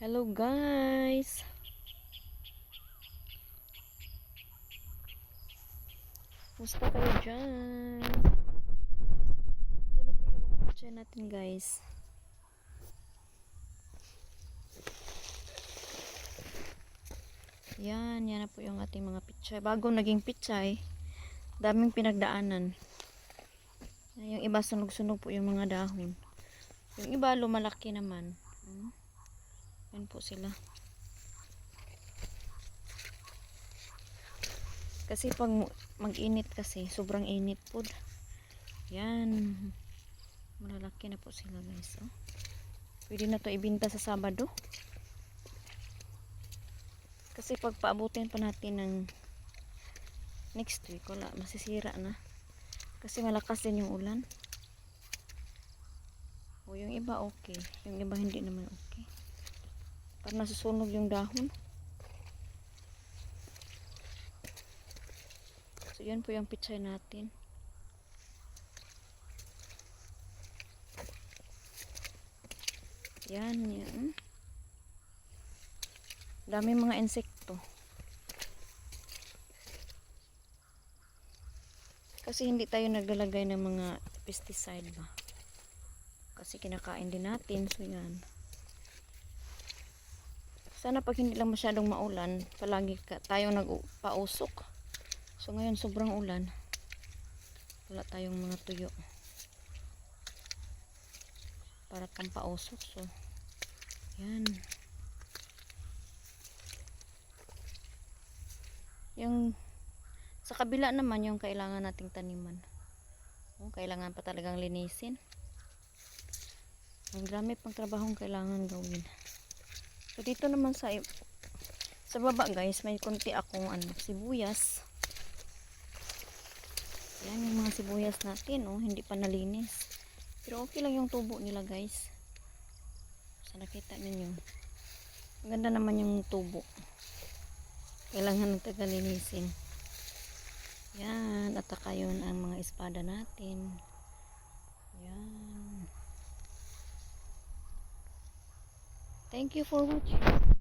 Hello guys. Musta kayo dyan? Ito na po yung mga picture natin guys. Yan na po yung ating mga picture. Bago naging pichay, daming pinagdaanan. Yung iba sunog-sunog po yung mga dahon. Yung iba lumalaki naman. Yan po sila. Kasi pag mag-init kasi, sobrang init po. Yan. Malalaki na po sila guys. Oh. Pwede na to ibinta sa Sabado. Kasi pag paabutin pa natin ng next week, wala, masisira na. Kasi malakas din yung ulan. O yung iba okay. Yung iba hindi naman okay. Parang nasusunog yung dahon. So yan po yung picture natin. Yan, yan. Dami mga insekto. Kasi hindi tayo naglalagay ng mga pesticide ba. Kasi kinakain din natin. So yan. Sana pag hindi lang masyadong maulan, palagi tayo nagpausok. So ngayon sobrang ulan. Wala tayong mga tuyo. Para pang pausok. So yan. Yung sa kabila naman yung kailangan nating taniman. Kailangan pa talagang linisin. Ang dami pang trabahong kailangan gawin. So dito naman sa baba guys, may konti akong sibuyas. Yan yung mga sibuyas natin, hindi pa nalinis. Pero okay lang yung tubo nila guys. So nakita ninyo. Ganda naman yung tubo. Kailangan tagalinisin. Yan, at saka yun ang mga espada natin. Yan. Thank you for watching.